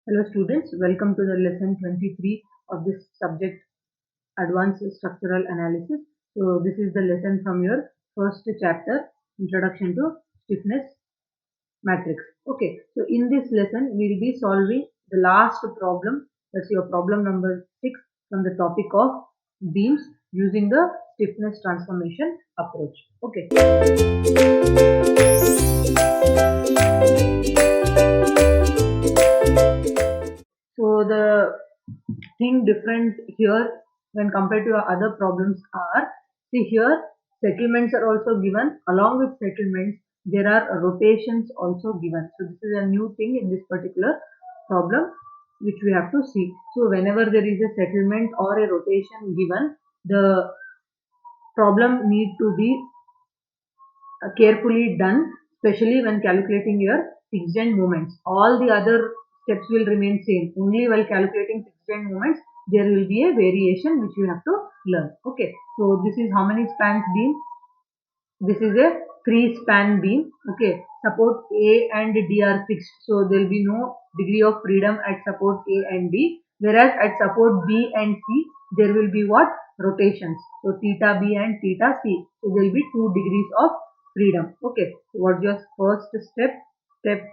Hello students, welcome to the lesson 23 of this subject Advanced Structural Analysis. So this is the lesson from your first chapter, Introduction to Stiffness Matrix. Okay, so in this lesson we will be solving the last problem, that's your problem number 6 from the topic of beams using the stiffness transformation approach. Okay. So the thing different here when compared to your other problems are, see here settlements are also given, along with settlements there are rotations also given. So this is a new thing in this particular problem which we have to see. So whenever there is a settlement or a rotation given, the problem need to be carefully done, especially when calculating your fixed end moments. All the other steps will remain same. Only while calculating fixed end moments, there will be a variation which you have to learn. Okay. So this is how many spans beam? This is a 3-span beam. Okay. Support A and D are fixed. So there will be no degree of freedom at support A and D. Whereas at support B and C, there will be what? Rotations. So theta B and theta C. So there will be 2 degrees of freedom. Okay. So what's your first step? Step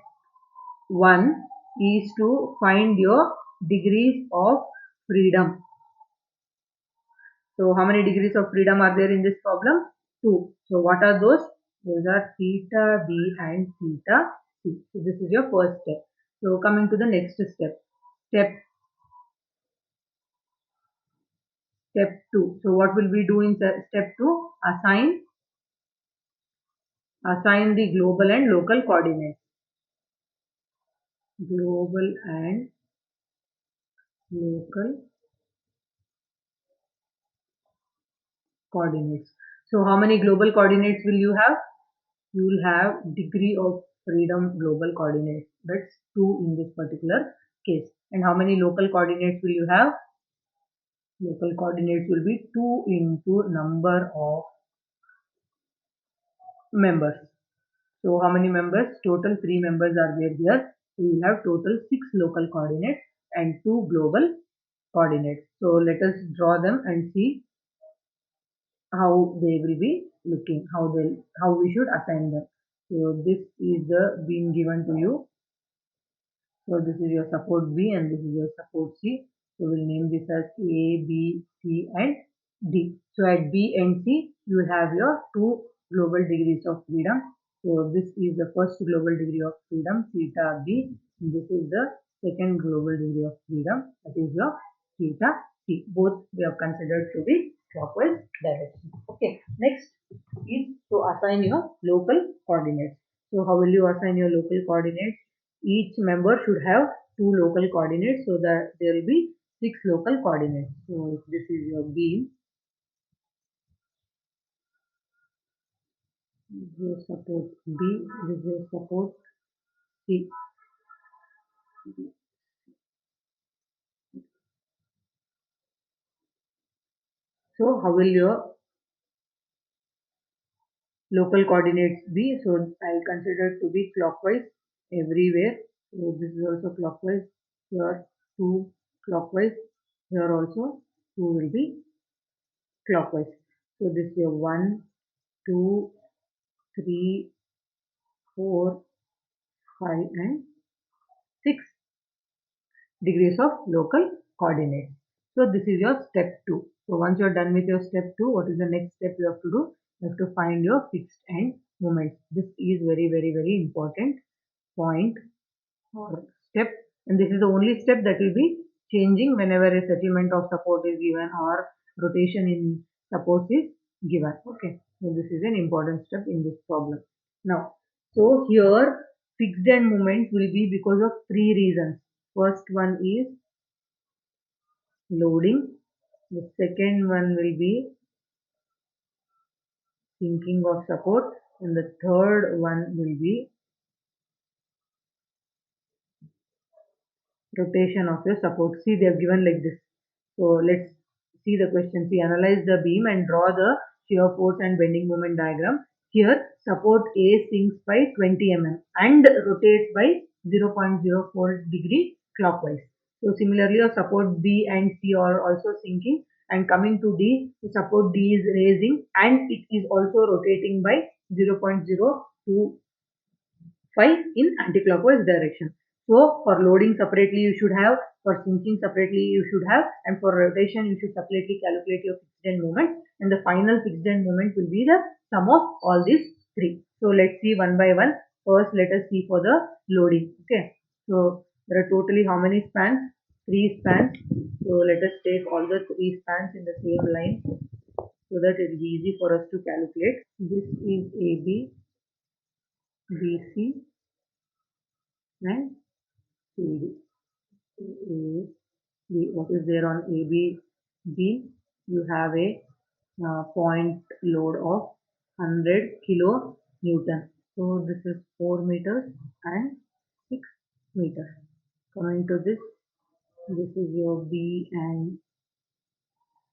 1 is to find your degrees of freedom. So how many degrees of freedom are there in this problem? 2. So what are those? Those are theta B and theta C. So this is your first step. So coming to the next step. Step 2. So what will we do in step 2? Assign the global and local coordinates. Global and local coordinates. So how many global coordinates will you have? You will have degree of freedom global coordinates. That's 2 in this particular case. And how many local coordinates will you have? Local coordinates will be 2 into number of members. So how many members? Total 3 members are there here. So you will have total 6 local coordinates and 2 global coordinates. So let us draw them and see how they will be looking, how we should assign them. So this is the being given to you. So this is your support B and this is your support C. So we'll name this as A, B, C and D. So at B and C, you will have your 2 global degrees of freedom. So this is the first global degree of freedom, theta B. And this is the second global degree of freedom, that is your theta C. Both we have considered to be clockwise direction. Okay, next is to assign your local coordinates. So how will you assign your local coordinates? Each member should have 2 local coordinates, so that there will be 6 local coordinates. So if this is your beam, this is your support B, this is your support C. So how will your local coordinates be? So I'll consider to be clockwise everywhere. So this is also clockwise. Here 2 clockwise. Here also 2 will be clockwise. So this is your 1, 2, 3, 4, 5 and 6 degrees of local coordinates. So this is your step 2. So once you are done with your step 2, what is the next step you have to do? You have to find your fixed end moments. This is very important point or step, and this is the only step that will be changing whenever a settlement of support is given or rotation in support is given. Okay, so this is an important step in this problem. Now, so here fixed end moment will be because of 3 reasons. First one is loading. The second one will be sinking of support, and the third one will be rotation of your support. See, they have given like this. So let's see the question. See, analyze the beam and draw the shear force and bending moment diagram. Here, support A sinks by 20 mm and rotates by 0.04 degree clockwise. So similarly, your support B and C are also sinking, and coming to D, the support D is raising and it is also rotating by 0.025 in anti-clockwise direction. So for loading separately you should have, for sinking separately you should have, and for rotation you should separately calculate your fixed end moment, and the final fixed end moment will be the sum of all these three. So let's see one by one. First let us see for the loading. Okay, so there are totally how many spans? 3 spans. So let us take all the 3 spans in the same line so that it is easy for us to calculate. This is AB, BC and CD. A, B, what is there on AB? B, you have a point load of 100 kilo Newton. So this is 4 meters and 6 meters. Coming to this is your B and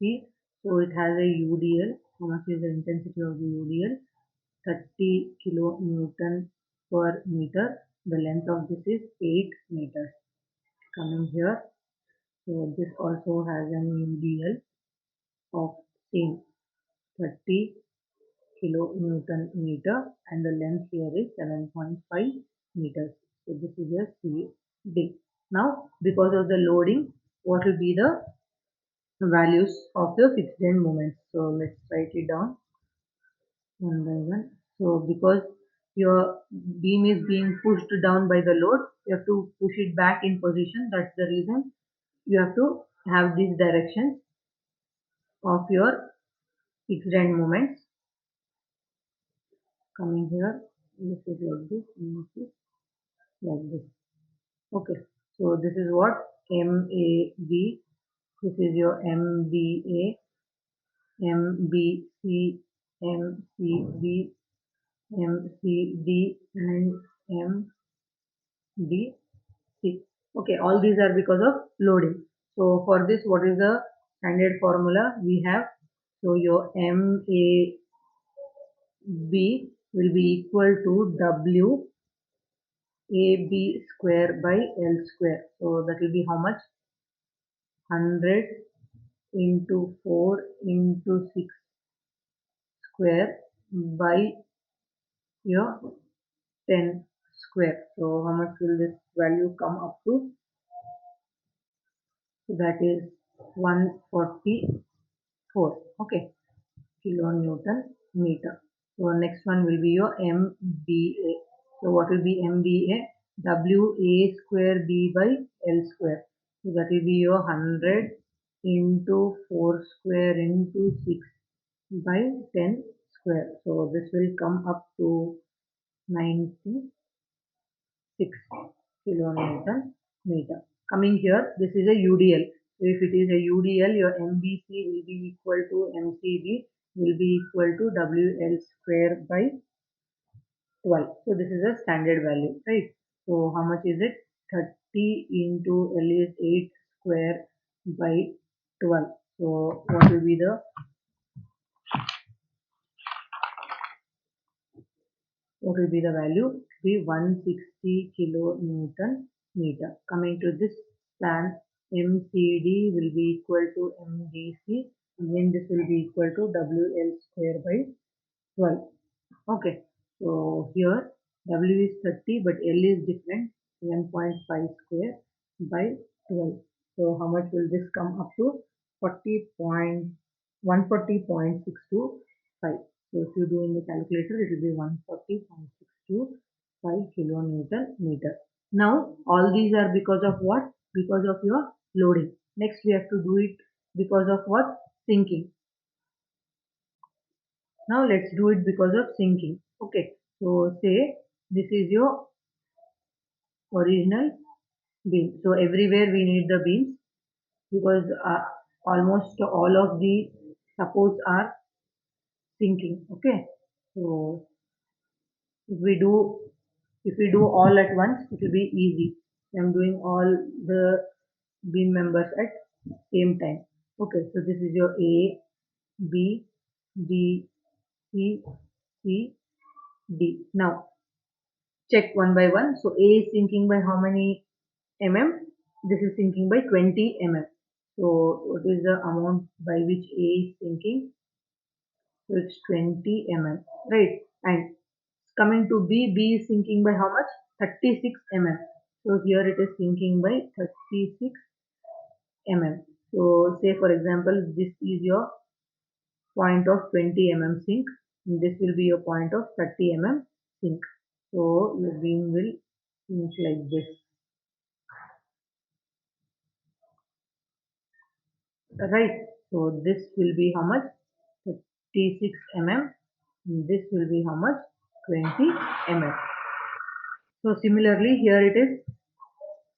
C. So it has a UDL. How much is the intensity of the UDL? 30 kilo Newton per meter. The length of this is 8 meters. Coming here, so this also has an UDL of same 30 kilo Newton meter, and the length here is 7.5 meters. So this is a CD. Now because of the loading, what will be the values of the fixed end moments? So let's write it down one by one. So because your beam is being pushed down by the load, you have to push it back in position. That's the reason you have to have these directions of your fixed end moments. Coming here, this is like this, and this is like this. Okay, so this is what MAB, this is your MBA, MBC, MCB, MCD, and MDC. Okay, all these are because of loading. So for this, what is the standard formula we have? So your MAB will be equal to W AB square by L square. So that will be how much? 100 into 4 into 6 square by your 10 square. So how much will this value come up to? So that is 144. Okay, kilonewton meter. So next one will be your MBA. So what will be MBA? WA square B by L square. So that will be your 100 into 4 square into 6 by 10 square. So this will come up to 96 kilonewton meter. Coming here, this is a UDL. So if it is a UDL, your MBC will be equal to MCB will be equal to WL square by 12. So this is a standard value, right? So how much is it? 30 into L is 8 square by 12. So what will be the value? Be 160 kilonewton meter. Coming to this plan, MCD will be equal to MDC. Again, this will be equal to WL square by 12. Okay, so here W is 30, but L is different, 7.5 square by 12. So how much will this come up to? 140.625. So if you do in the calculator, it will be 140.625 kilonewton meter. Now all these are because of what? Because of your loading. Next we have to do it because of what? Sinking. Now let's do it because of sinking. Okay, so say this is your original beam. So everywhere we need the beams because almost all of the supports are sinking. Okay, so if we do all at once, it will be easy. I'm doing all the beam members at same time. Okay, so this is your A, B, B, C, C, D. Now check one by one. So A is sinking by how many mm? this is sinking by 20 mm. So what is the amount by which A is sinking? So it's 20 mm, right? And coming to B, B is sinking by how much? 36 mm. So here it is sinking by 36 mm. So say for example, this is your point of 20 mm sink. And this will be your point of 30 mm sink. So your beam will sink like this. Right. So this will be how much? 36 mm. This will be how much? 20 mm. So similarly here it is,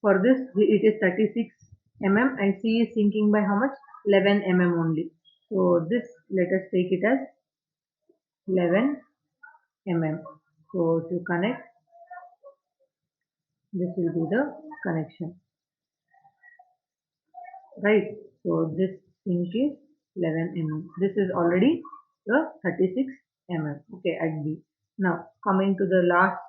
for this it is 36 mm and C is sinking by how much? 11 mm only. So this, let us take it as 11 mm. So if you connect, this will be the connection, right? So this sink is 11 mm. This is already the 36 mm. Okay, at B. Now coming to the last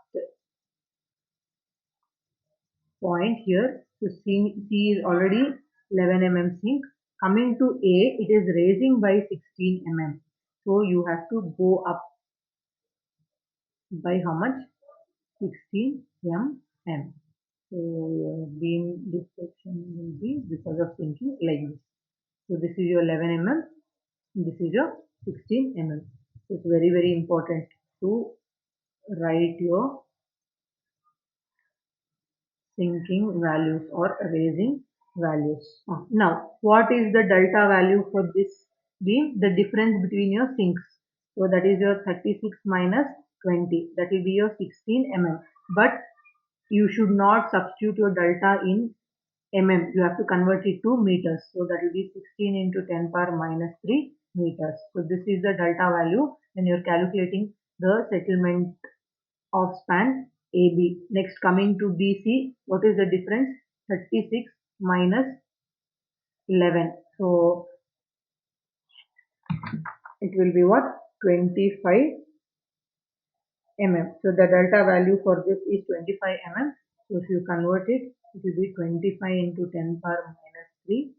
point here. So C is already 11 mm sink. Coming to A, it is raising by 16 mm. So you have to go up by how much? 16 mm. So your beam deflection will be because of sinking like this. So this is your 11 mm. This is your 16 mm. So it's very, very important to write your sinking values or raising values. Now, what is the delta value for this beam? The difference between your sinks. So that is your 36 minus 20. That will be your 16 mm. But you should not substitute your delta in mm. You have to convert it to meters. So that will be 16 into 10 power minus 3 meters. So this is the delta value when you are calculating the settlement of span AB. Next, coming to BC, what is the difference? 36 minus 11. So it will be what? 25 mm. So the delta value for this is 25 mm. So if you convert it, it will be 25 into 10 power minus 3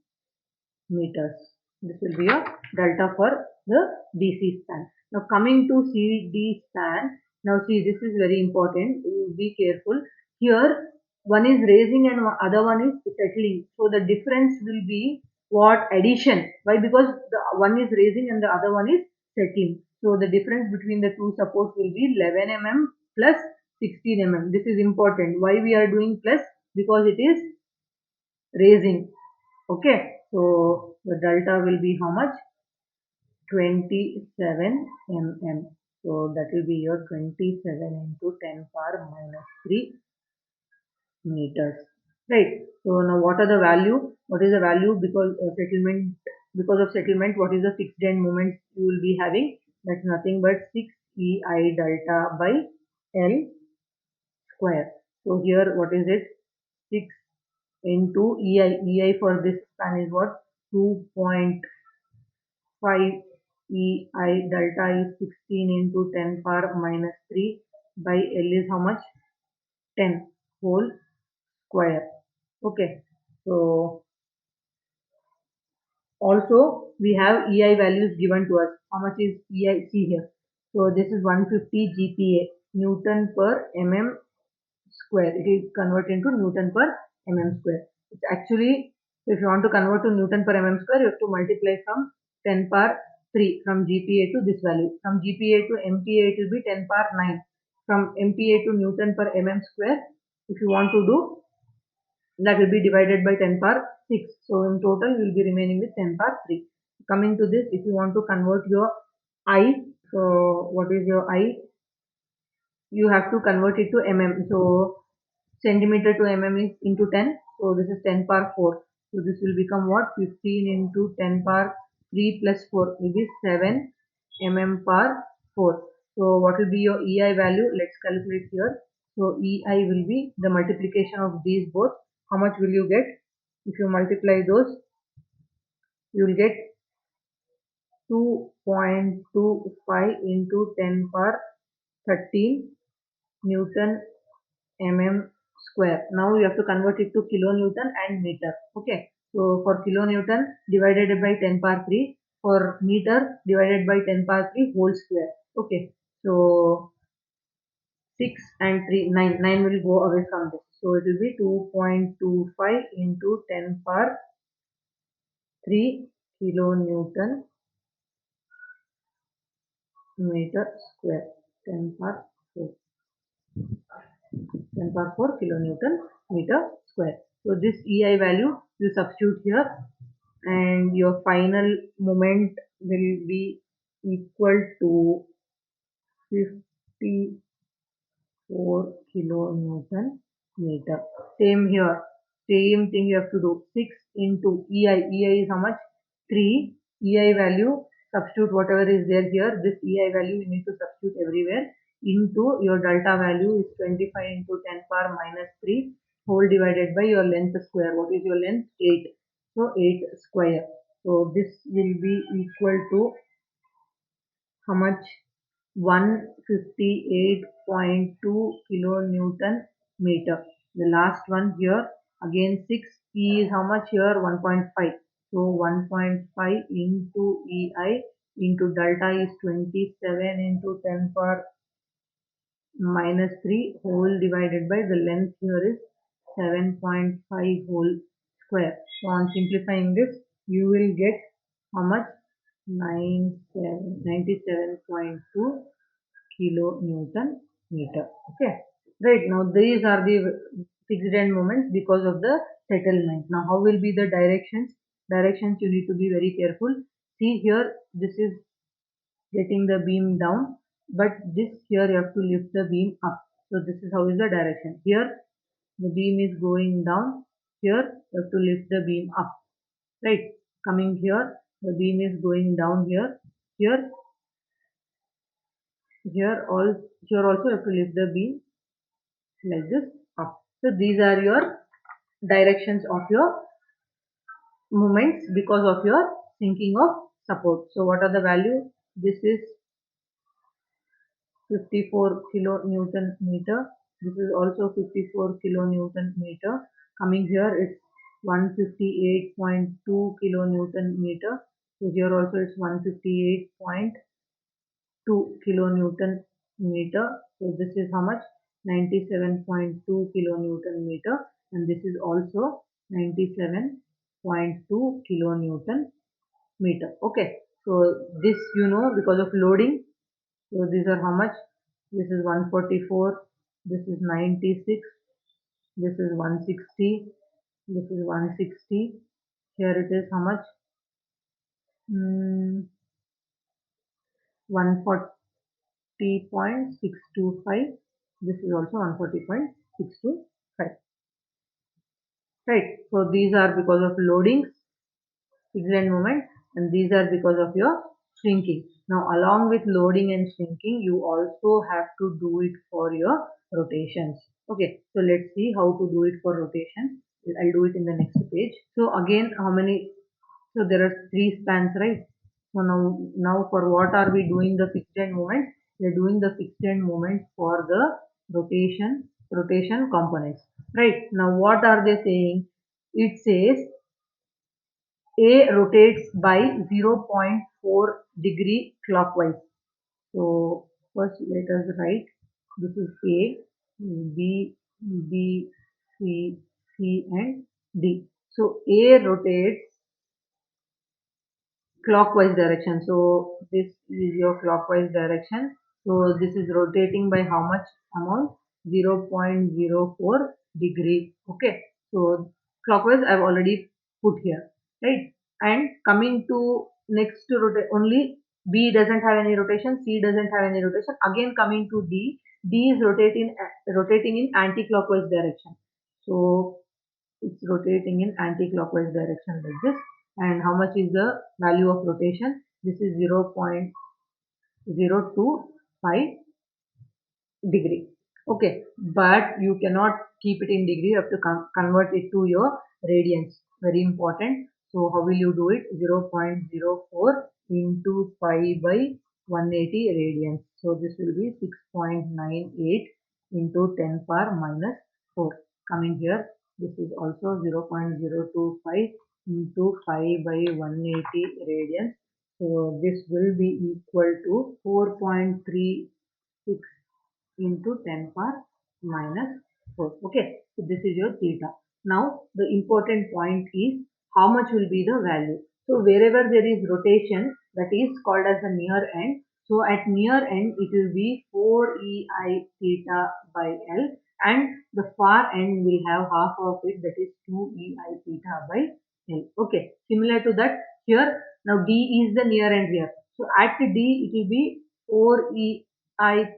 meters. This will be a delta for the BC span. Now coming to CD span. Now see, this is very important. Be careful. Here one is raising and other one is settling. So the difference will be what? Addition. Why? Because the one is raising and the other one is settling. So the difference between the two supports will be 11 mm plus 16 mm. This is important. Why we are doing plus? Because it is raising. Okay, so the delta will be how much? 27 mm. So that will be your 27 into 10 power minus 3 meters. Right. So now what are the value? What is the value? Because of settlement, what is the fixed end moment you will be having? That's nothing but 6 EI delta by L square. So here what is it? 6 into EI. EI for this span is what? 2.5 EI delta is 16 into 10 power minus 3 by L is how much? 10 whole square. Okay. So also we have EI values given to us. How much is EI? See here. So this is 150 GPa, Newton per mm square. It is converted into Newton per mm square. It's actually, if you want to convert to Newton per mm square, you have to multiply from 10 power 3 from GPa to this value. From GPa to MPa, it will be 10 power 9. From MPa to Newton per mm square, if you want to do, that will be divided by 10 power 6. So in total, you will be remaining with 10 power 3. Coming to this, if you want to convert your I, so what is your I? You have to convert it to mm. So centimeter to mm is into 10. So this is 10 power 4. So this will become what? 15 into 10 power 3 plus 4 will be 7 mm per 4. So what will be your EI value? Let's calculate here. So EI will be the multiplication of these both. How much will you get? If you multiply those, you will get 2.25 into 10 power 13 Newton mm square. Now you have to convert it to kilonewton and meter. Okay. So for kilonewton divided by 10 power 3, for meter divided by 10 power 3 whole square. Okay. So 6 and 3, 9. 9 will go away from this. So it will be 2.25 into 10 power 3 kilonewton meter square. 10 power 4. 10 power 4 kilonewton meter square. So this EI value you substitute here and your final moment will be equal to 54 kilonewton meter. Same here. Same thing you have to do. 6 into EI. EI is how much? 3. EI value, substitute whatever is there here. This EI value you need to substitute everywhere into your delta value is 25 into 10 power minus 3 whole divided by your length square. What is your length? 8. So 8 square. So this will be equal to how much? 158.2 kilonewton meter. The last one here again 6. E is how much here? 1.5. So 1.5 into EI into delta is 27 into 10 power minus 3 whole divided by the length here is 7.5 whole square. So on simplifying this you will get how much? 97.2 kilonewton meter. Okay, right. Now these are the fixed end moments because of the settlement. Now how will be the directions? Directions you need to be very careful. See here, this is getting the beam down, but this here you have to lift the beam up. So this is how is the direction. Here the beam is going down, here you have to lift the beam up, right? Coming here the beam is going down, here all here also you have to lift the beam like this up. So these are your directions of your movements because of your sinking of support. So what are the value? This is 54 kilonewton meter. This is also 54 kilonewton meter. Coming here it's 158.2 kilonewton meter. So here also it's 158.2 kilonewton meter. So this is how much? 97.2 kilonewton meter, and this is also 97.2 kilonewton meter. Okay, so this you know because of loading. So these are how much? This is 144, this is 96, this is 160, this is 160. Here it is how much? 140.625. This is also 140.625. Right. So these are because of loadings, fixed end moment, and these are because of your shrinking. Now along with loading and shrinking you also have to do it for your rotations. Okay, so let's see how to do it for rotation. I'll do it in the next page. So again how many? So there are 3 spans, right? So now for what are we doing the fixed end moment? We are doing the fixed end moment for the rotation components, right? Now what are they saying? It says A rotates by 0.4 degree clockwise. So first let us write, this is A, B, B, C, C and D. So A rotates clockwise direction. So this is your clockwise direction. So this is rotating by how much amount? 0.04 degree. Okay. So clockwise I've already put here, right? And coming to next to rotate only, B doesn't have any rotation, C doesn't have any rotation. Again coming to D, D is rotating in anti-clockwise direction. So it's rotating in anti-clockwise direction like this. And how much is the value of rotation? This is 0.025 degree. Okay, but you cannot keep it in degree. You have to convert it to your radians. Very important. So how will you do it? 0.04 into pi by 180 radians. So this will be 6.98 into 10 power minus 4. Coming here, this is also 0.025 into 5 by 180 radians. So this will be equal to 4.36 into 10 power minus 4. Okay, so this is your theta. Now the important point is how much will be the value. So wherever there is rotation, that is called as the near end. So at near end it will be 4 ei theta by L, and the far end will have half of it, that is 2 ei theta by L. Okay, similar to that here. Now D is the near end here. So at D it will be 4 ei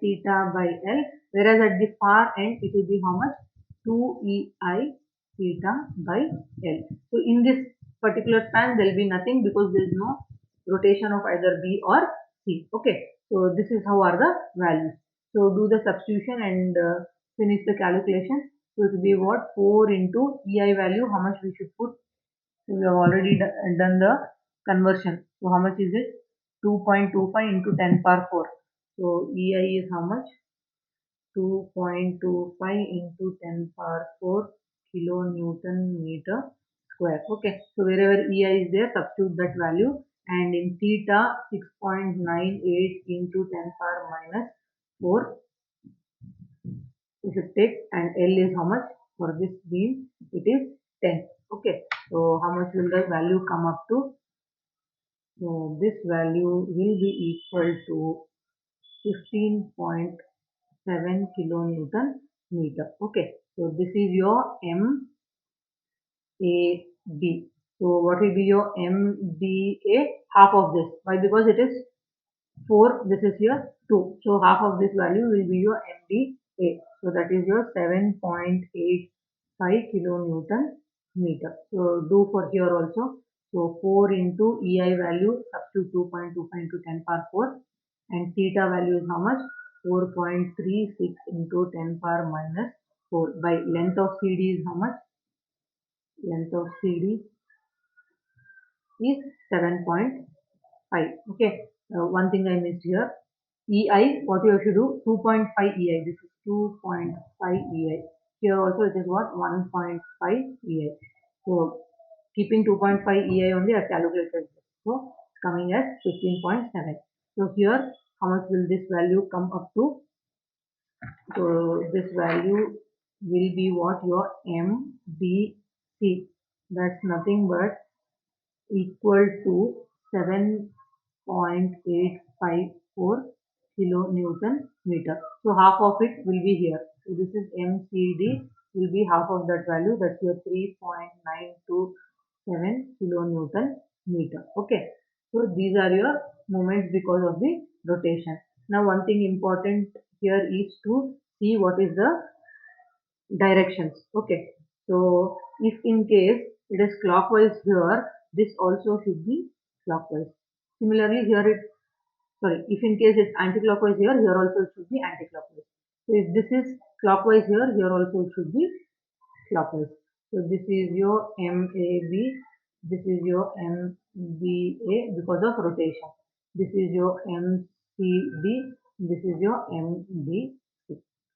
theta by L, whereas at the far end it will be how much? 2 ei theta by L. So in this particular span there will be nothing because there is no rotation of either B or C. Okay, so this is how are the values. So do the substitution and finish the calculation. So it will be what? 4 into ei value, how much we should put? So we have already done the conversion. So how much is it? 2.25 into 10 power 4. So ei is how much? 2.25 into 10 power 4 kilonewton meter square. Okay, so wherever ei is there, substitute that value, and in theta 6.98 into 10 power minus 4 you should take, and L is how much for this beam? It is 10. Okay, so how much will the value come up to? So this value will be equal to 15.7 kilonewton meter. Okay, so this is your MAB. So what will be your MBA? Half of this. Why? Because it is 4, this is here 2. So half of this value will be your MDA. So that is your 7.85 kilonewton meter. So do for here also. So 4 into EI value, substitute 2.25 into 10 power 4, and theta value is how much? 4.36 into 10 power minus 4 by length of CD is how much? Length of CD is 7.5. Okay, one thing I missed here. EI, what you have to do? 2.5 EI. This is 2.5 EI. Here also it is what? 1.5 EI. So keeping 2.5 EI only, I calculated this. So it's coming as 15.7. So here, how much will this value come up to? So this value will be what? Your MBC. That's nothing but equal to 7.854 kilonewton meter. So half of it will be here. So this is MCD will be half of that value. That's your 3.927 kilonewton meter. Okay. So these are your moments because of the rotation. Now one thing important here is to see what is the directions. Okay, so if in case it is clockwise here, this also should be clockwise. Similarly here it, sorry, if in case it's anti-clockwise here, here also it should be anti-clockwise. So if this is clockwise here, here also it should be clockwise. So this is your MAB, this is your MBA because of rotation, this is your MCD, this is your MBC.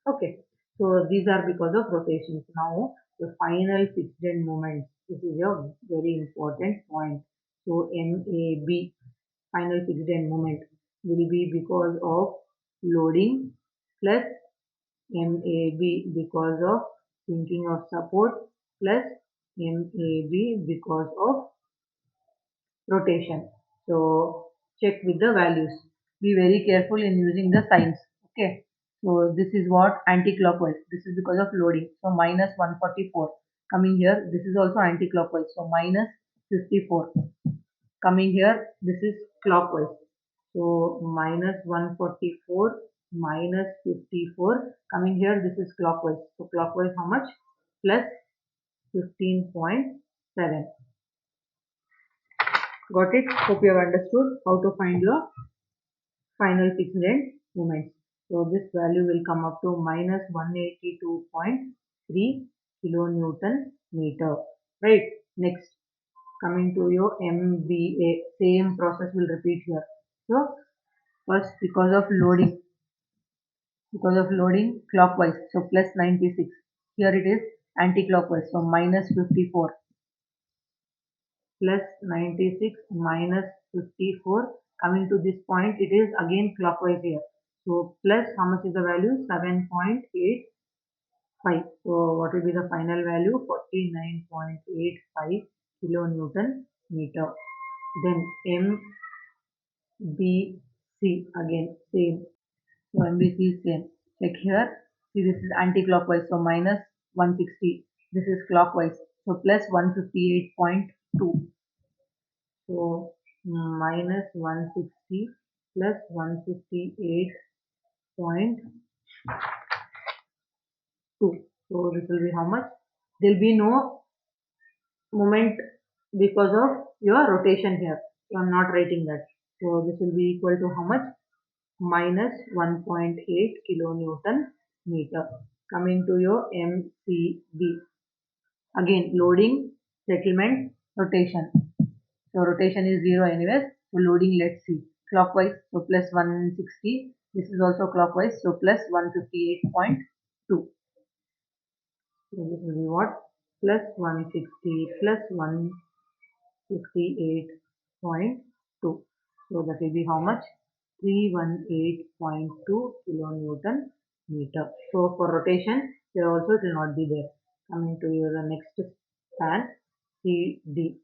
Okay, so these are because of rotations. Now the final fixed end moments, this is a very important point. So MAB, final fixed end moment, will be because of loading, plus MAB because of sinking of support, plus MAB because of rotation. So check with the values. Be very careful in using the signs. Okay. So this is what? Anti-clockwise. This is because of loading. So minus 144. Coming here, this is also anti-clockwise. So minus 54. Coming here, this is clockwise. So minus 144 minus 54. Coming here, this is clockwise. So clockwise how much? Plus 15.7. Got it? Hope you have understood how to find your final fixed end moments. So this value will come up to minus 182.3 kilonewton meter. Right? Next, coming to your MBA, same process will repeat here. So first, because of loading clockwise, so plus 96. Here it is anti-clockwise. So minus 54 plus 96 minus 54. Coming to this point, it is again clockwise here. So plus how much is the value? 7.85. So what will be the final value? 49.85 kilonewton meter. Then MBC again same. So MBC is same. Check here. See, this is anti-clockwise. So minus 160. This is clockwise. So plus 158.2. So minus 160 plus 158.2. So this will be how much? There will be no moment because of your rotation here. So I'm not writing that. So this will be equal to how much? Minus 1.8 kilonewton meter. Coming to your MCB. Again, loading, settlement, rotation. So rotation is 0 anyways. So loading, let's see. Clockwise, so plus 160. This is also clockwise, so plus 158.2. So this will be what? Plus 160 plus 158.2. So that will be how much? 318.2 kilonewton meter. So for rotation, here also it will not be there. Coming to the next span, CD.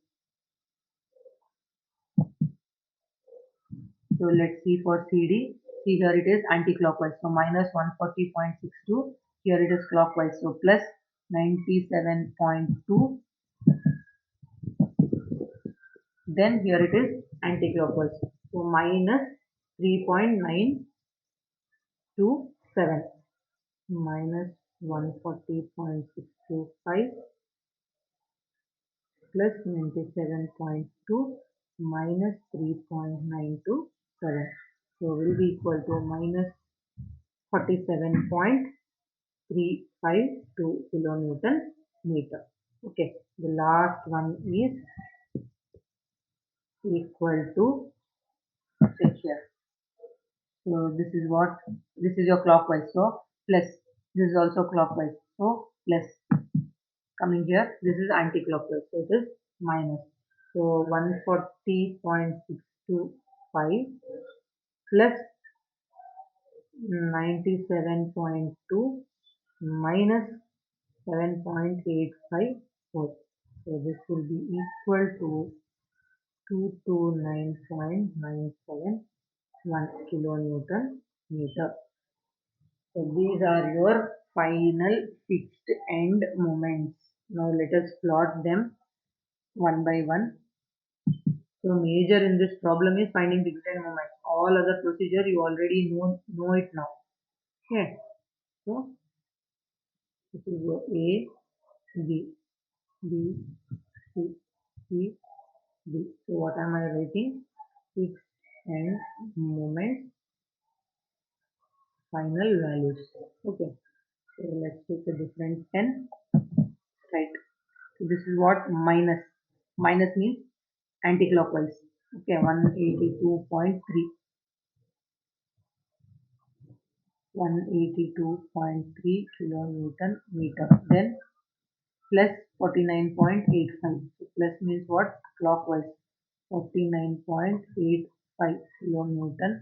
So let's see for CD. See here it is anti-clockwise. So minus 140.62. Here it is clockwise. So plus 97.2. Then here it is anti-clockwise. So minus 3.927 minus 140.625 plus 97.2 minus 3.927. So will be equal to minus 47.352 kilonewton meter. Okay, the last one is equal to, check here. So this is what, this is your clockwise. So plus, this is also clockwise. So plus, coming here, this is anti-clockwise. So it is minus. So 140.625 plus 97.2 minus 7.854. So this will be equal to 229.971 kilonewton meter. So these are your final fixed end moments. Now let us plot them one by one. So major in this problem is finding fixed end moments. All other procedure you already know it now. Okay. So this is your A, B, B, C, C, B. So what am I writing? Fixed end moments, final values. Okay. So let's take a different pen. Right. So this is what minus. Minus means anti-clockwise. Okay, 182.3. 182.3 kilonewton meter. Then plus 49.85. So plus means what? Clockwise. 49.85 kilonewton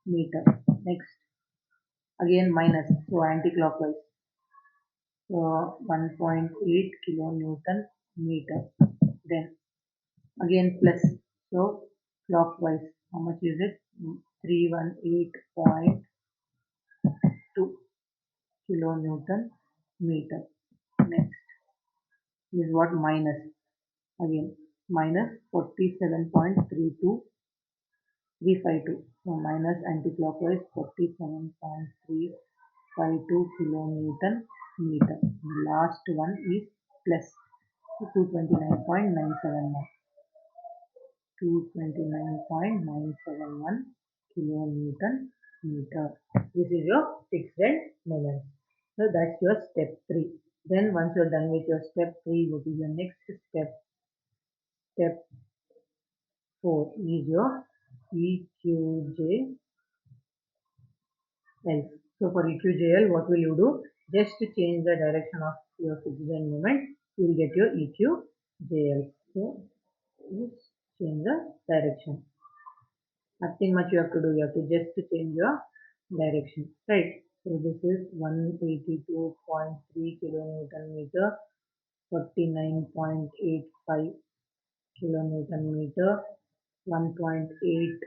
meter. Next, again minus. So anti-clockwise. So 1.8 kilonewton meter. Then again plus. So clockwise. How much is it? 318.2 kilonewton meter. Next is what? Minus. Again minus 47.32352. So minus anti-clockwise 47.352 kilonewton meter. The last one is plus 229.971. 229.971 kilonewton meter. This is your fixed end moment. So that's your step 3. Then once you're done with your step 3, what is your next step? Step 4 is your EQJL. So for EQJL, what will you do? Just to change the direction of your fixed end moment, you will get your EQJL. So just change the direction. Nothing much you have to do. You have to just change your direction, right? So this is 182.3 kilonewton meter, 49.85 kilonewton meter, 1.8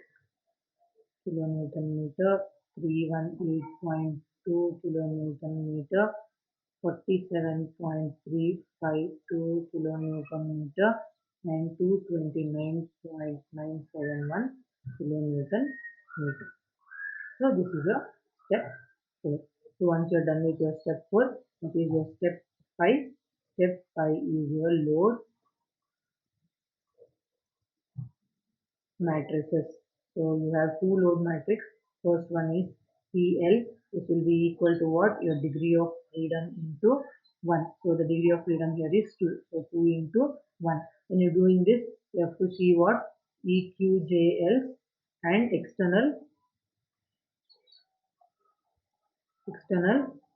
kilonewton meter, 318.2 kilonewton meter, 47.352 kilonewton meter, and 229.971 kilonewton meter. So this is your step 4. So once you are done with your step 4, what is your step 5? Step 5 is your load matrices. So you have two load matrix. First one is PL. This will be equal to what? Your degree of freedom into 1. So the degree of freedom here is 2. So 2 into 1. When you're doing this, you have to see what? EQJL and external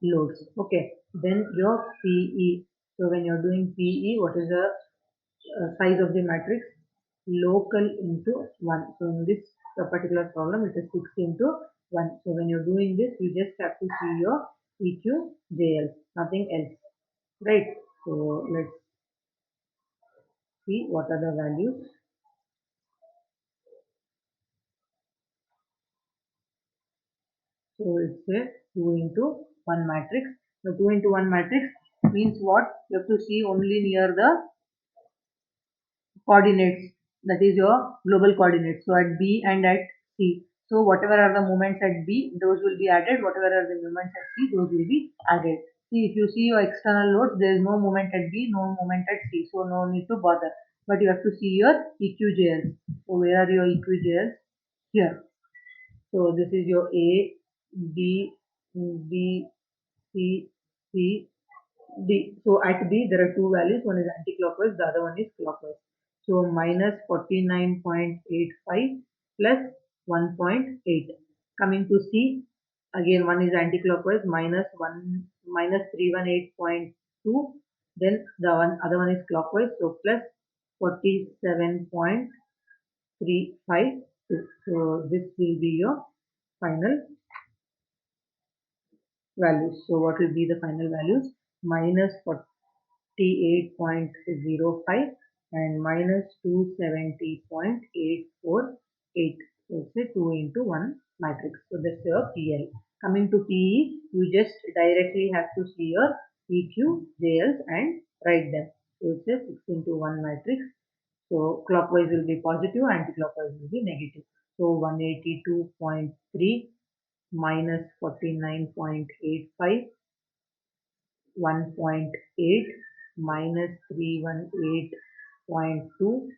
loads. Okay. Then your PE. So when you're doing PE, what is the size of the matrix? Local into 1. So in this particular problem, it is 6 into 1. So when you're doing this, you just have to see your EQJL, nothing else, right? So let's see what are the values. So it's a 2 into 1 matrix. So 2 into 1 matrix means what? You have to see only near the coordinates, that is your global coordinates. So at B and at C. So whatever are the moments at B, those will be added. Whatever are the moments at C, those will be added. See, if you see your external loads, there is no moment at B, no moment at C. So no need to bother. But you have to see your EQJLs. So where are your EQJLs? Here. So this is your A, B, B, C, C, D. So at B, there are two values. One is anti-clockwise, the other one is clockwise. So minus 49.85 plus 1.8. Coming to C, again one is anti-clockwise, minus 318.2. Then the other one is clockwise, so plus 47.352. So this will be your final values. So what will be the final values? Minus 48.05 and minus 270.848. So it's a 2 into 1 matrix. So that's your PL. Coming to PE, you just directly have to see your EQ, JLs and write them. So it's a 6 into 1 matrix. So clockwise will be positive, anti-clockwise will be negative. So 182.3 minus 49.85, 1.8 minus 318.2,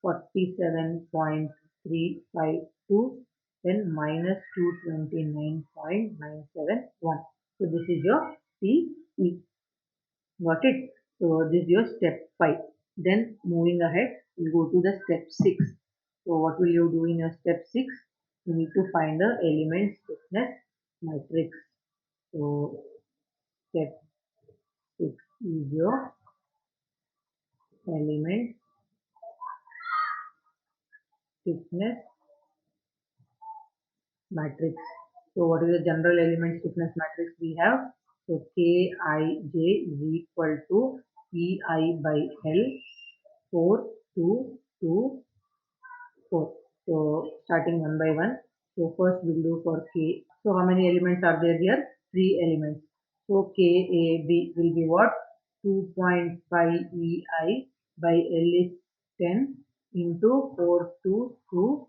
47.352, then minus 229.971. So this is your PE. Got it? So this is your step 5. Then moving ahead, we go to the step 6. So what will you do in your step 6? You need to find the element stiffness matrix. So step 6 is your element stiffness matrix. So what is the general element stiffness matrix we have? So Kij is equal to Ei by L 4, 2, 2, 4. So starting one by one. So first we'll do for K. So how many elements are there here? 3 elements. So KAB will be what? 2.5 EI by L is 10 into 4224.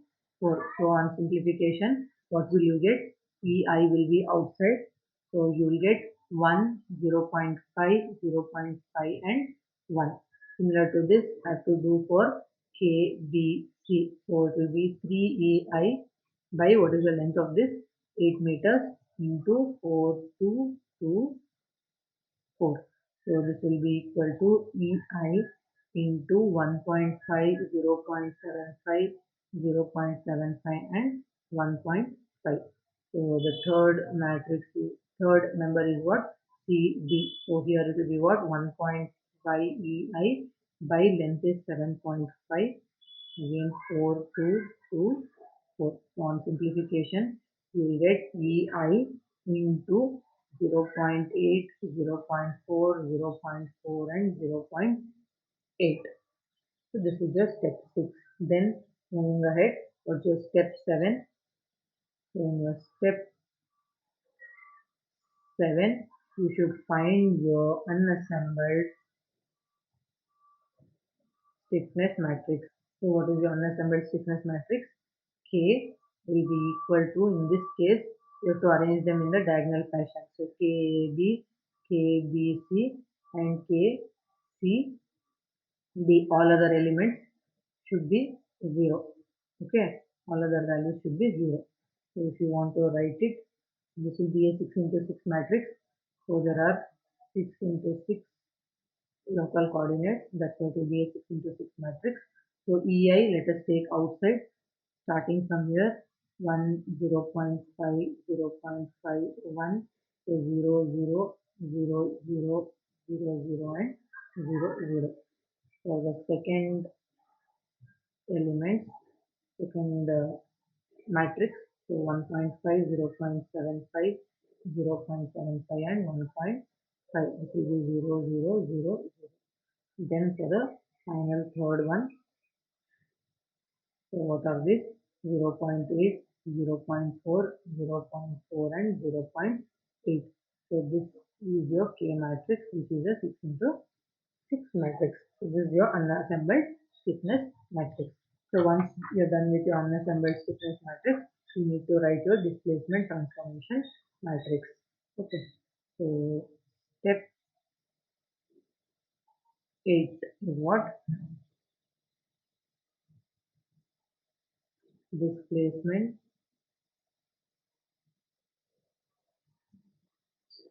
So on simplification, what will you get? EI will be outside. So you will get 1, 0 0.5, 0 0.5 and 1. Similar to this, I have to do for KBC. So it will be 3EI by what is the length of this? 8 meters into 4224. So this will be equal to EI into 1.5, 0 0.75, 0 0.75 and 1.5. So the third member is what? CD. So here it will be what? 1.5 EI by length is 7.5. Again 4, 2, 2, 4. So on simplification, you will get EI into 0 0.8, 0 0.4, 0 0.4 and 0 0.8. So this is just step 6. Then moving ahead, what's your step 7? So in your step 7, you should find your unassembled stiffness matrix. So what is your unassembled stiffness matrix? K will be equal to, in this case, you have to arrange them in the diagonal fashion. So KB, KBC and KCD, all other elements should be 0. Okay, all other values should be 0. So if you want to write it, this will be a 6 into 6 matrix. So there are 6 into 6 local coordinates. That's why it will be a 6 into 6 matrix. So EI, let us take outside, starting from here, 1, 0 0.5, 0 0.5, 1, so 0, 0, 0, 0, 0, 0 and 0, 0. For the second element, second matrix, so 1.5, 0 0.75, 0 0.75 and 1.5. This will be 0, 0, 0, 0. Then for the final third one, so what are these? 0 0.8, 0 0.4, 0 0.4 and 0 0.8. So this is your K matrix, which is a 6 into 6 matrix. So this is your unassembled stiffness matrix. So once you're done with your unassembled stiffness matrix, you need to write your displacement transformation matrix. Okay. So step 8 is what? Displacement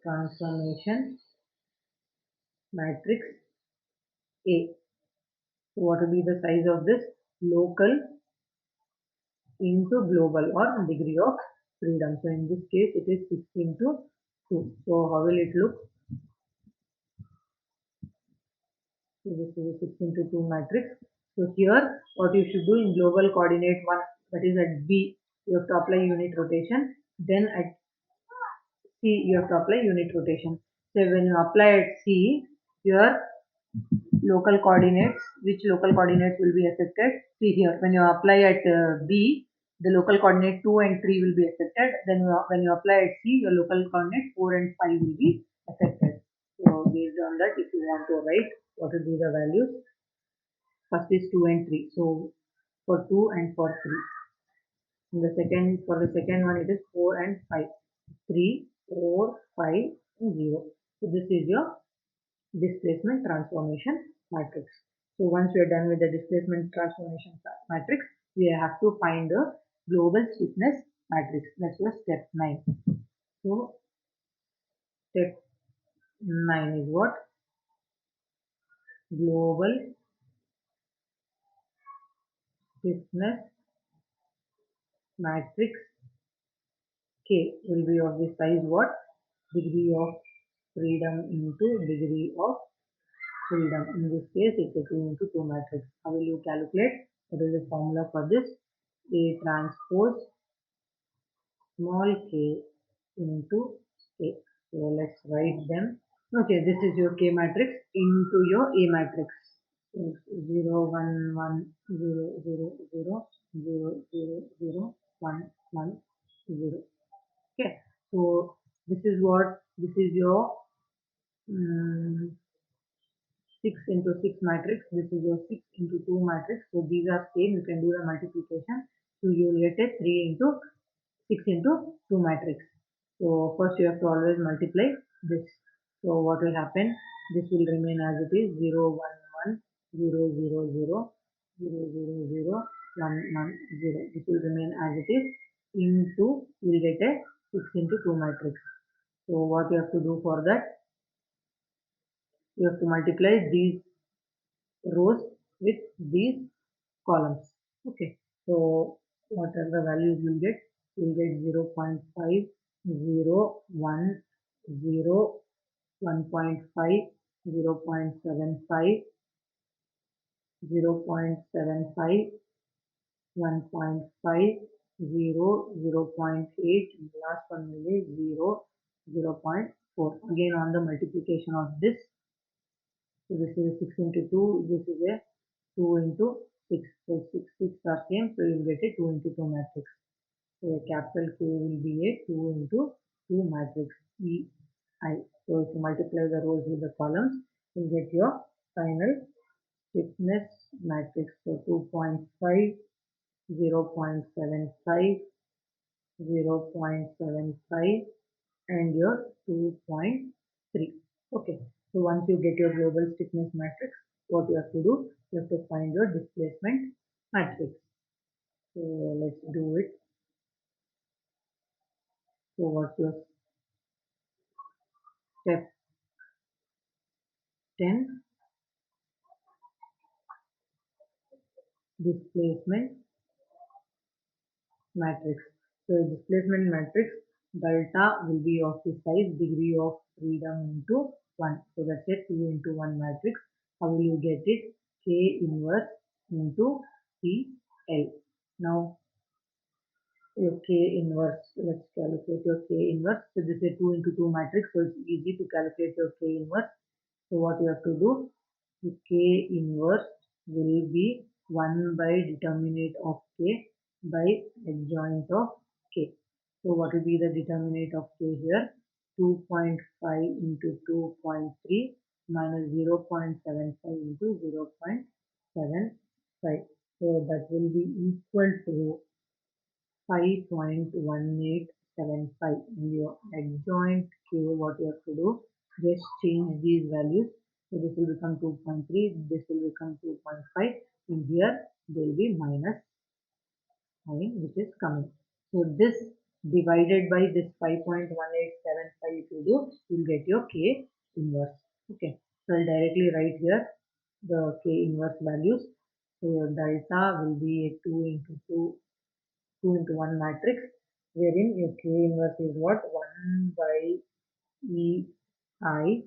transformation matrix A. So what will be the size of this? Local into global or degree of freedom. So in this case, it is 6 into 2. So how will it look? So this is a 6 into 2 matrix. So here, what you should do in global coordinate 1, that is at B, you have to apply unit rotation. Then at C, you have to apply unit rotation. So when you apply at C, your local coordinates, which local coordinates will be affected? See here, when you apply at B, the local coordinate 2 and 3 will be affected. Then when you apply at C, your local coordinate 4 and 5 will be affected. So based on that, if you want to write what will be the values, first is 2 and 3. So for 2 and for 3. In the second, for the second one, it is 4 and 5. 3, 4, 5, and 0. So this is your displacement transformation matrix. So once we are done with the displacement transformation matrix, we have to find the global stiffness matrix. That's your step 9. So step 9 is what? Global stiffness matrix K will be of the size what? Degree of freedom into degree of freedom. In this case, it's a 2 into 2 matrix. How will you calculate? What is the formula for this? A transpose small k into A. So let's write them. Okay, this is your K matrix into your A matrix. So 0, 1, 1, 0, 0, 0, 0, 0, 0, 1, 1, 0. Okay, so this is what, this is your 6 into 6 matrix. This is your 6 into 2 matrix. So these are same. You can do the multiplication. So you will get a 3 into 6 into 2 matrix. So first you have to always multiply this. So what will happen? This will remain as it is 0, 1, 1, 0, 0, 0, 0, 0, 0, 1, 1, 0. This will remain as it is into, you will get a 6 into 2 matrix. So what you have to do for that? You have to multiply these rows with these columns. Okay, so what are the values you will get? You will get 0 0.5, 0, 1, 0, 1.5, 0.75, 0.75, 1.5, 0, 0.8, last one will be 0, 0.4. Again on the multiplication of this, so this is 6 into 2, this is a 2 into 6. So 6, 6 are same, so you will get a 2 into 2 matrix. So a capital K will be a 2 into 2 matrix EI. So if you multiply the rows with the columns, you will get your final stiffness matrix. So 2.5, 0.75, 0.75 and your 2.3. Okay, so once you get your global stiffness matrix, what you have to do, you have to find your displacement matrix. So let's do it. So what's your step 10? Displacement matrix. So displacement matrix delta will be of the size degree of freedom into 1. So that's a 2 into 1 matrix. How will you get it? K inverse into PL. Now your K inverse, let's calculate your K inverse. So this is a 2 into 2 matrix, so it's easy to calculate your K inverse. So what you have to do, the K inverse will be 1 by determinant of K by adjoint of K. So what will be the determinant of K here? 2.5 into 2.3 minus 0.75 into 0.75. So that will be equal to 5.1875. In your adjoint K, what you have to do, just change these values. So this will become 2.3, this will become 2.5, and here there will be minus sign which is coming. So this divided by this 5.1875, if you do, you will get your K inverse. Okay, so I'll directly write here the K inverse values. So your delta will be a 2 into 1 matrix, wherein your K inverse is what? 1 by EI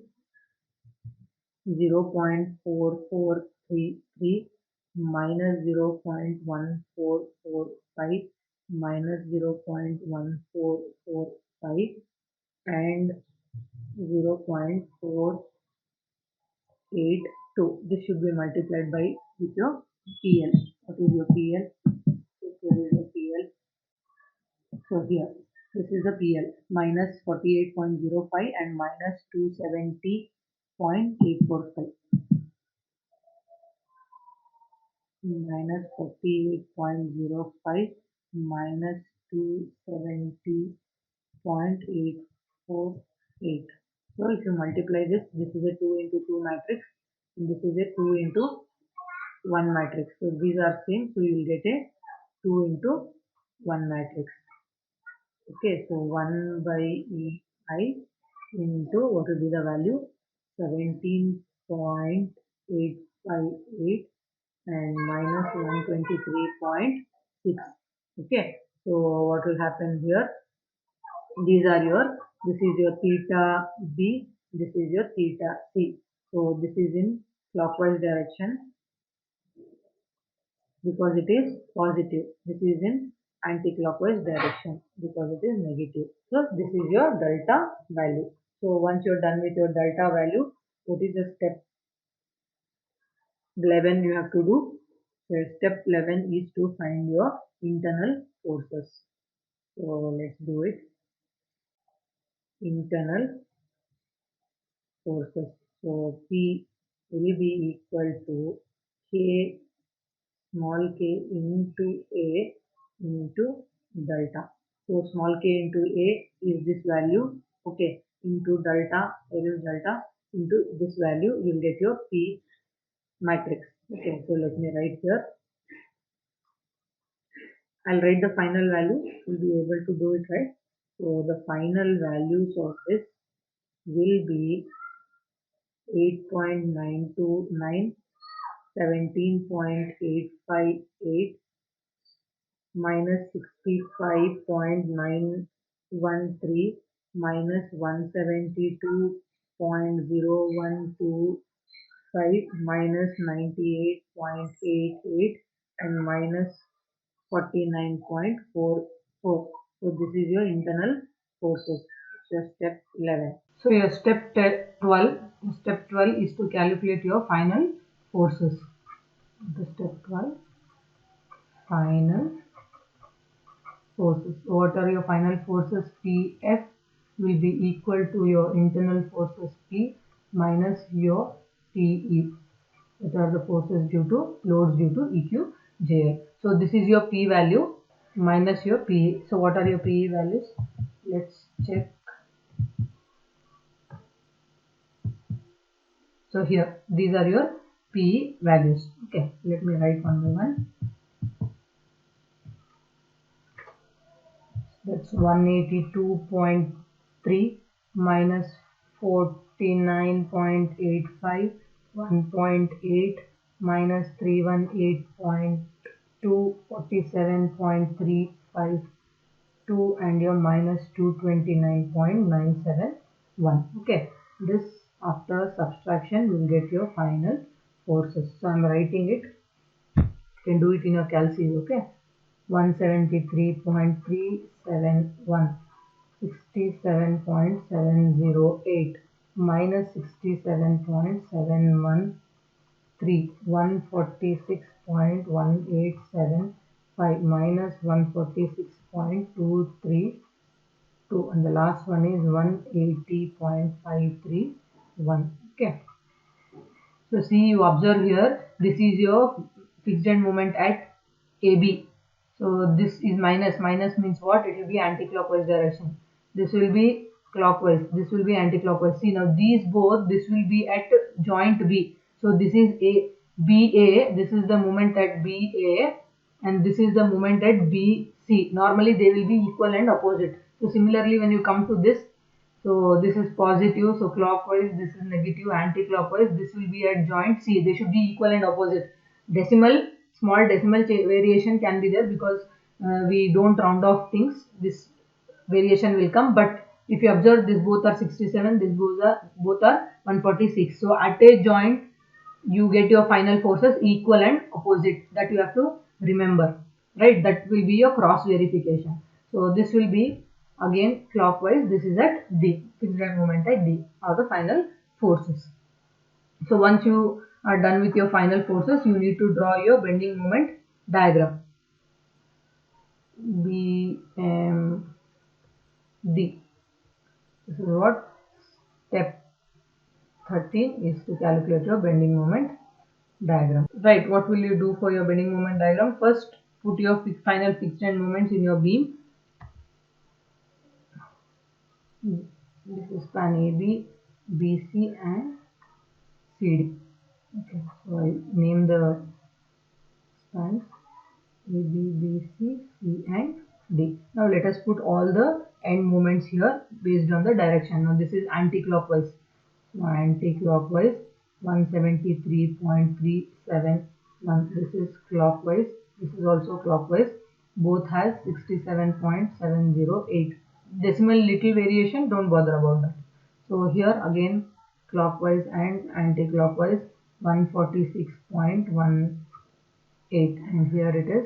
0.4433 minus 0.1445 minus 0.1445 and 0.482. This should be multiplied by with your PL. What is your PL? Here is your PL. So here, this is the PL minus 48.05 and minus 270.845 minus 48.05 minus 270.848. So if you multiply this, this is a 2 into 2 matrix and this is a 2 into 1 matrix. So these are same, so you will get a 2 into 1 matrix. Okay, so 1 by EI into what will be the value? 17.858 and minus 123.6. Okay, so what will happen here? These are your, this is your theta B, this is your theta C. So this is in clockwise direction because it is positive. This is in anti-clockwise direction because it is negative. So this is your delta value. So once you're done with your delta value, what is the step 11 you have to do? So step 11 is to find your internal forces. So let's do it. Internal forces. So P will be equal to K small k into A into delta. So small k into A is this value, okay, into delta, there is delta, into this value, you will get your P matrix. Okay, so let me write here. I'll write the final value, you'll be able to do it, right? So the final values of this will be 8.929, 17.858, minus 65.913 minus 172 0.0125 minus 98.88 and minus 49.44. So this is your internal forces. So step 11. So your step 12 is to calculate your final forces. The step 12 final forces. So what are your final forces? Pf will be equal to your internal forces P minus your Pe. What are the forces due to loads due to EQJL. So this is your P value minus your Pe. So what are your Pe values? Let's check. So here these are your Pe values. Okay, let me write one by one. That's 182.3 minus 49.85, 1.8 minus 318.2, 47.352 and your minus 229.971. Okay, this after subtraction will get your final forces. So I am writing it. You can do it in your calculus. Okay. 173.371, 67.708 minus 67.713, 146.1875 minus 146.232 and the last one is 180.531. Okay. So see, you observe here, this is your fixed end moment at AB. So this is minus. Minus means what? It will be anti-clockwise direction. This will be clockwise. This will be anti-clockwise. See now these both, this will be at joint B. So this is A, BA. This is the moment at BA and this is the moment at BC. Normally they will be equal and opposite. So similarly when you come to this, so this is positive, so clockwise, this is negative, anti-clockwise, this will be at joint C. They should be equal and opposite. Decimal, small decimal variation can be there because we don't round off things. This variation will come, but if you observe, this both are 67, this both are 146. So at a joint, you get your final forces equal and opposite. That you have to remember, right? That will be your cross verification. So this will be again clockwise. This is at D, fixed end moment at D, are the final forces. So once you are done with your final forces, you need to draw your bending moment diagram. BMD. This is what step 13 is, to calculate your bending moment diagram. Right, what will you do for your bending moment diagram? First, put your final fixed end moments in your beam. This is span AB, BC and CD. Okay, so I name the spans AB, BC, C and D. Now let us put all the end moments here based on the direction. Now this is anti-clockwise. So anti-clockwise 173.371. This is clockwise. This is also clockwise. Both has 67.708. Decimal little variation, don't bother about that. So here again clockwise and anti-clockwise 146.18 and here it is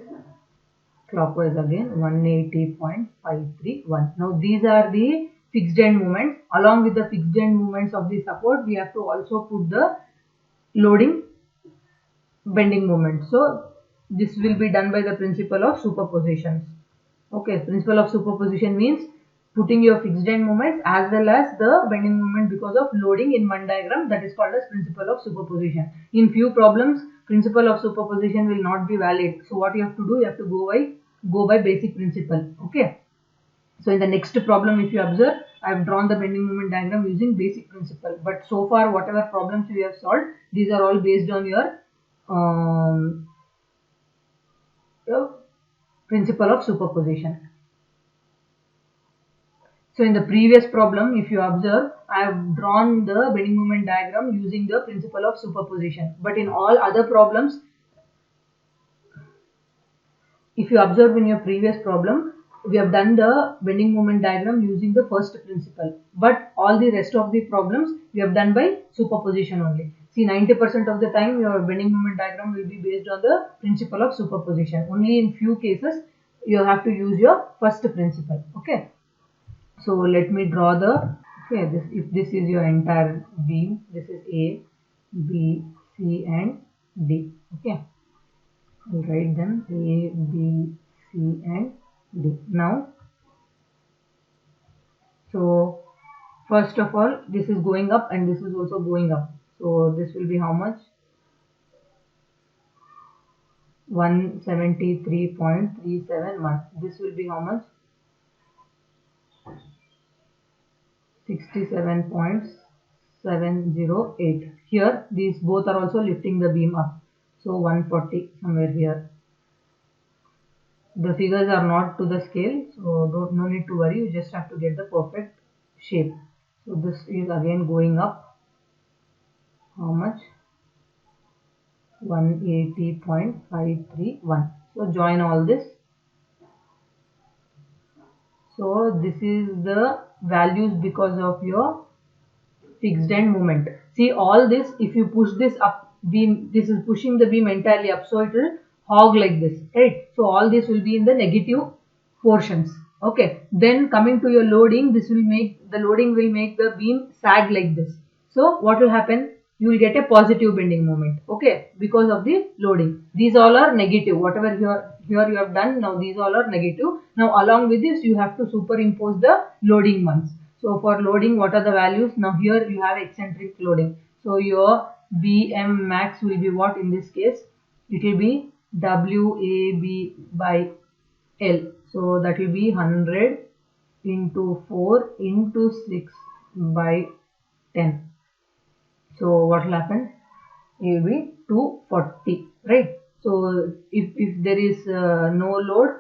clockwise again 180.531. Now these are the fixed end moments. Along with the fixed end moments of the support, we have to also put the loading bending moment. So this will be done by the principle of superpositions. Okay, principle of superposition means putting your fixed end moments as well as the bending moment because of loading in one diagram. That is called as principle of superposition. In few problems, principle of superposition will not be valid. So what you have to do, you have to go by basic principle. Okay. So in the next problem, if you observe, I have drawn the bending moment diagram using basic principle. But so far, whatever problems we have solved, these are all based on your principle of superposition. So in the previous problem, if you observe, I have drawn the bending moment diagram using the principle of superposition. But in all other problems, if you observe in your previous problem, we have done the bending moment diagram using the first principle, but all the rest of the problems we have done by superposition only. See, 90% of the time your bending moment diagram will be based on the principle of superposition. Only in few cases you have to use your first principle. Okay, so let me draw the, okay, this, if this is your entire beam, this is A, B, C and D. Okay, I'll write them A, B, C and D. Now, so first of all, this is going up and this is also going up. So this will be how much? 173.371. This will be how much? 67.708. Here, these both are also lifting the beam up. So 140 somewhere here. The figures are not to the scale, so no need to worry. You just have to get the perfect shape. So this is again going up. How much? 180.531. So join all this. So this is the values because of your fixed end moment. See, all this, if you push this up beam, this is pushing the beam entirely up, so it will hog like this, right? So all this will be in the negative portions. Okay, then coming to your loading, this will make the loading will make the beam sag like this. So what will happen? You will get a positive bending moment. Okay, because of the loading. These all are negative. Whatever here you have done, now these all are negative. Now along with this, you have to superimpose the loading ones. So for loading, what are the values? Now here you have eccentric loading. So your Bm max will be what in this case? It will be WAB by L. So that will be 100 into 4 into 6 by 10. So what will happen? It will be 240, right? So if there is no load,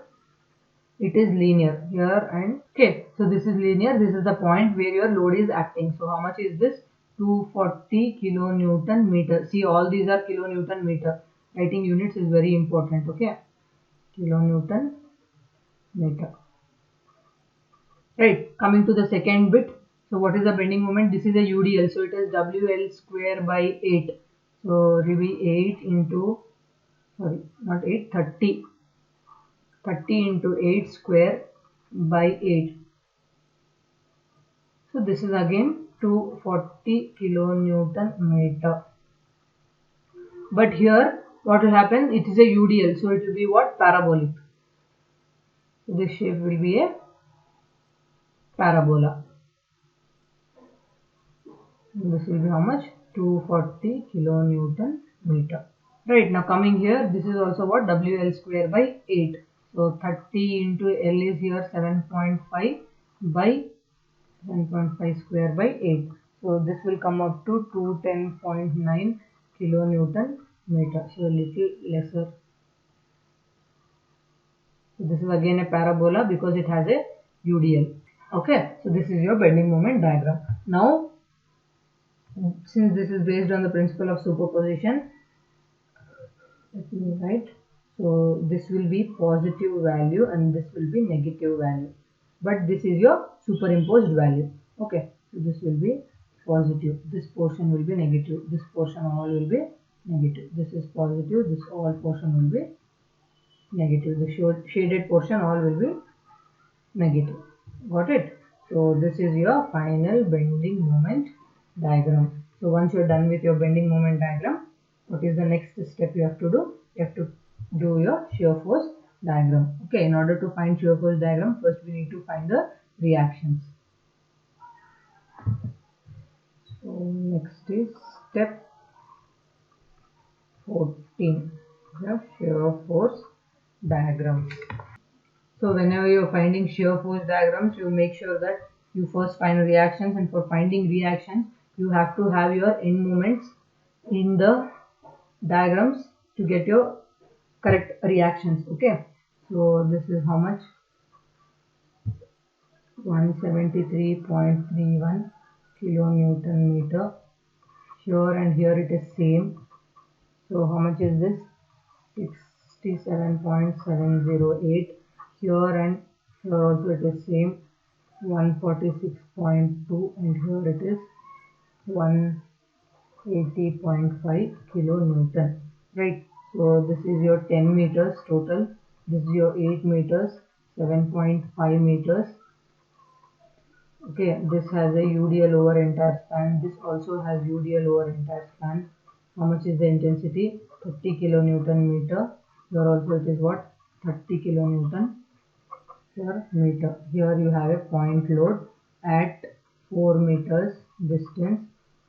it is linear here and okay. So this is linear. This is the point where your load is acting. So how much is this? 240 kilonewton meter. See, all these are kilonewton meter. Writing units is very important. Okay, kilonewton meter. Right, coming to the second bit. So what is the bending moment? This is a UDL, so it is WL square by 8. So it will be 8 into, sorry, not 8, 30. 30 into 8 square by 8. So this is again 240 kilonewton meter. But here what will happen? It is a UDL, so it will be what? Parabolic. So this shape will be a parabola. This will be how much? 240 kilonewton meter. Right, now coming here, this is also what? WL square by 8. So 30 into L is here 7.5 by 7.5 square by 8. So this will come up to 210.9 kilonewton meter. So a little lesser. So this is again a parabola because it has a UDL. Okay, so this is your bending moment diagram. Now, since this is based on the principle of superposition, let me write. So this will be positive value and this will be negative value. But this is your superimposed value. Okay, so this will be positive. This portion will be negative. This portion all will be negative. This is positive. This all portion will be negative. The shaded portion all will be negative. Got it? So this is your final bending moment diagram. So once you are done with your bending moment diagram, what is the next step you have to do? You have to do your shear force diagram. Okay, in order to find shear force diagram, first we need to find the reactions. So next is step 14, the shear force diagram. So whenever you're finding shear force diagrams, you make sure that you first find reactions, and for finding reactions, you have to have your end moments in the diagrams to get your correct reactions. Okay, so this is how much? 173.31 kilonewton meter. Here and here it is same. So how much is this? 67.708 here and Here also it is same 146.2, and here it is 180.5 kilonewton, right? So this is your 10 meters total, this is your 8 meters, 7.5 meters. Okay, this has a UDL over entire span, this also has UDL over entire span. How much is the intensity? 30 kilonewton meter. Here also it is what? 30 kilonewton per meter. Here you have a point load at 4 meters distance.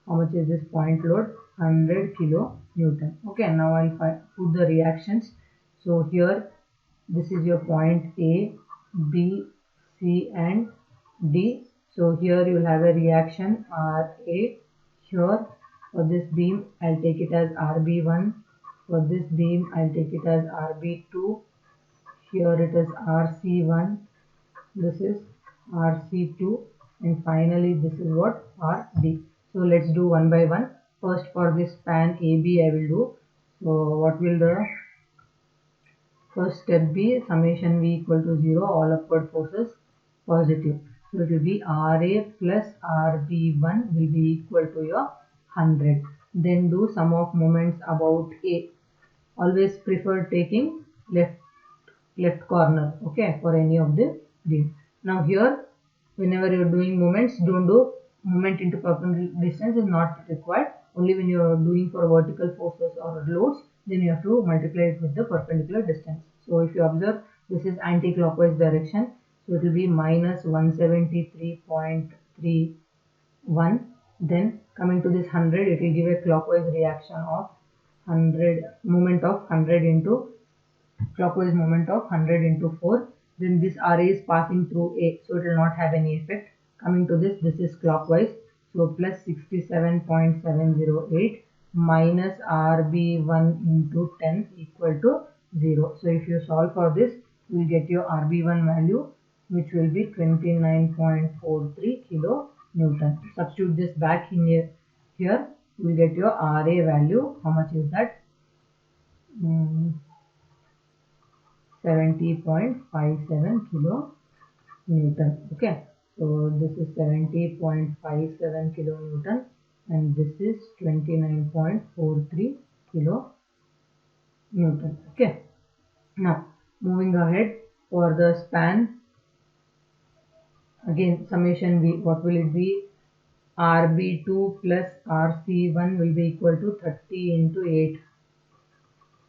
How much is this point load? 100 kilonewton. Okay, now I'll put the reactions. So here this is your point A, B, C and D. So here you will have a reaction RA. Here for this beam I'll take it as RB1. For this beam I'll take it as RB2. Here it is RC1, this is RC2, and finally this is what? RD. So let's do one by one. First for this span AB I will do. So what will the first step be? Summation V equal to 0, all upward forces positive. So it will be RA plus RB1 will be equal to your 100. Then do sum of moments about A. Always prefer taking left corner, okay, for any of the beam. Now here whenever you're doing moments, don't do moment into perpendicular distance is not required. Only when you are doing for vertical forces or loads, then you have to multiply it with the perpendicular distance. So if you observe, this is anti-clockwise direction, so it will be minus 173.31. Then coming to this 100, it will give a clockwise reaction of 100, moment of 100 into clockwise moment of 100 into 4. Then this RA is passing through A, so it will not have any effect. Coming to this is clockwise, so plus 67.708 minus RB1 into 10 equal to 0. So if you solve for this, you will get your RB1 value, which will be 29.43 kilonewton. Substitute this back in here, you will get your RA value. How much is that? 70.57 kilonewton. Okay, so this is 70.57 kilonewton and this is 29.43 kilonewton. Okay, now moving ahead for the span, again summation V, what will it be? RB2 plus RC1 will be equal to 30 into 8.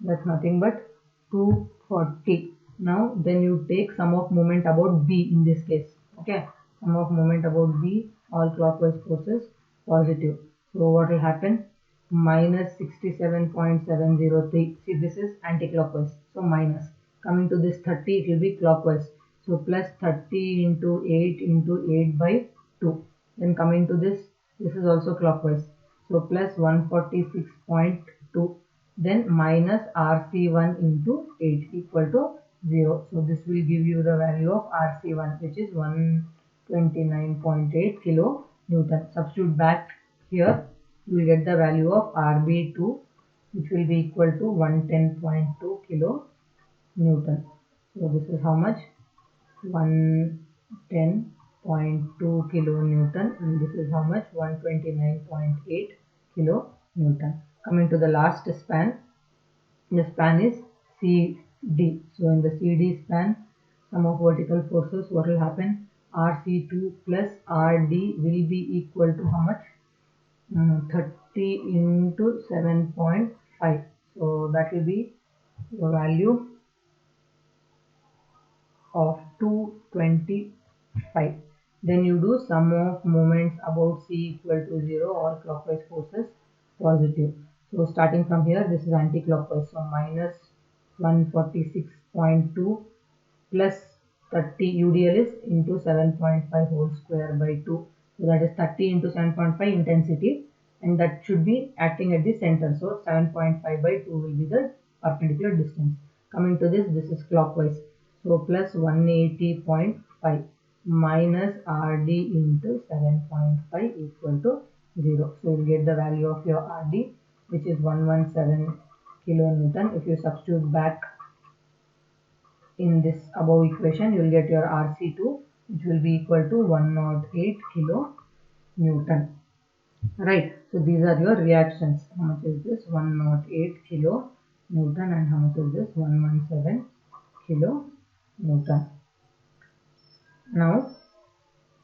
That's nothing but 240. Now then you take sum of moment about B in this case. Okay, sum of moment about B, all clockwise forces positive. So what will happen? Minus 67.703. See, this is anti-clockwise, so minus. Coming to this 30, it will be clockwise, so plus 30 into 8 by 2. Then coming to this is also clockwise, so plus 146.2. Then minus RC1 into 8 equal to 0. So this will give you the value of RC1, which is 129.8 kilonewton. Substitute back here, you will get the value of RB2, which will be equal to 110.2 kilonewton. So this is how much? 110.2 kilonewton, and this is how much? 129.8 kilonewton. Coming to the last span, the span is CD. So in the CD span, sum of vertical forces, what will happen? RC2 plus RD will be equal to how much? 30 into 7.5. So that will be the value of 225. Then you do sum of moments about C equal to 0, all clockwise forces positive. So starting from here, this is anti-clockwise, so minus 146.2 plus 30 UDL is into 7.5 whole square by 2. So that is 30 into 7.5 intensity, and that should be acting at the center. So 7.5 by 2 will be the perpendicular distance. Coming to this is clockwise. So plus 180.5 minus RD into 7.5 equal to 0. So you will get the value of your RD, which is 117 kilonewton. If you substitute back in this above equation, you will get your Rc2, which will be equal to 108 kilo Newton. Right. So these are your reactions. How much is this? 108 kilo Newton, and how much is this? 117 kilo Newton. Now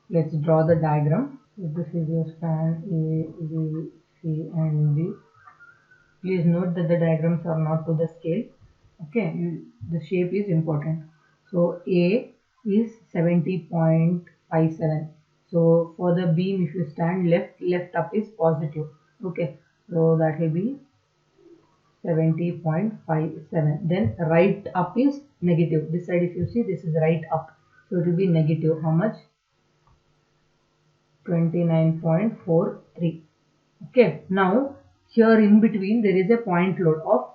let's draw the diagram. This is your span A, B, C and D. Please note that the diagrams are not to the scale. Okay, the shape is important. So A is 70.57. So for the beam, if you stand left up is positive. Okay, so that will be 70.57. Then right up is negative. This side, if you see, this is right up. So it will be negative. How much? 29.43. Okay, now here in between there is a point load of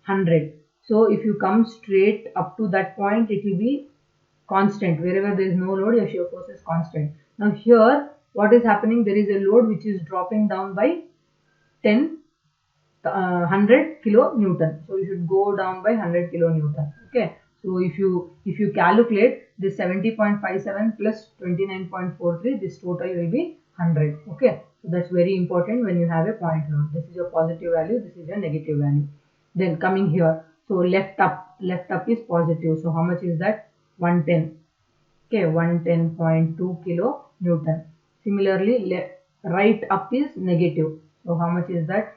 100. So if you come straight up to that point, it will be constant. Wherever there is no load, your shear force is constant. Now here what is happening, there is a load which is dropping down by 100 kilo Newton. So you should go down by 100 kilo Newton. Okay, so if you calculate this 70.57 plus 29.43, this total will be 100. Okay, so that's very important when you have a point load. This is your positive value, this is your negative value. Then coming here, so left up is positive. So how much is that? 110. Okay, 110.2 kilo Newton. Similarly, right up is negative. So how much is that?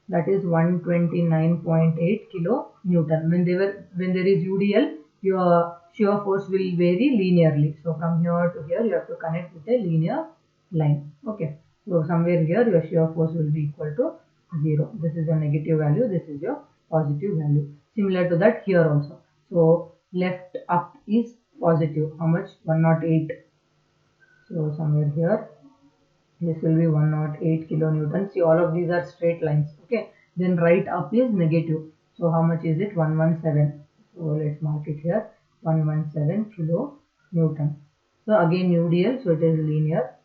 That is 129.8 kilo Newton. When there is UDL, your shear force will vary linearly. So from here to here, you have to connect with a linear line. Okay. So somewhere here, your shear force will be equal to 0. This is your negative value. This is your positive value. Similar to that here also. So left up is positive. How much? 108. So somewhere here, this will be 108 kilonewton. See, all of these are straight lines. Okay, then right up is negative. So how much is it? 117. So let's mark it here, 117 kilonewton. So again UDL, so it is linear.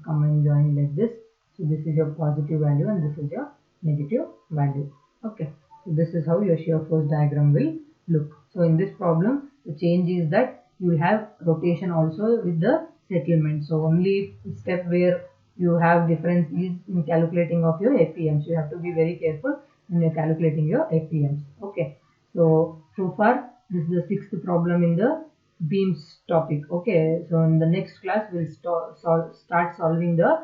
Come and join like this. So this is your positive value and this is your negative value. Okay, so this is how your shear force diagram will look. So in this problem, the change is that you will have rotation also with the settlement. So only step where you have difference is in calculating of your FEMs. You have to be very careful when you are calculating your FEMs. Okay, so far this is the sixth problem in the beams topic. Okay, so in the next class we'll start solving the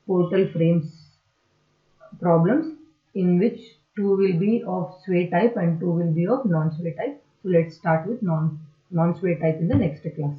portal frames problems, in which two will be of sway type and two will be of non-sway type. So let's start with non-sway type in the next class.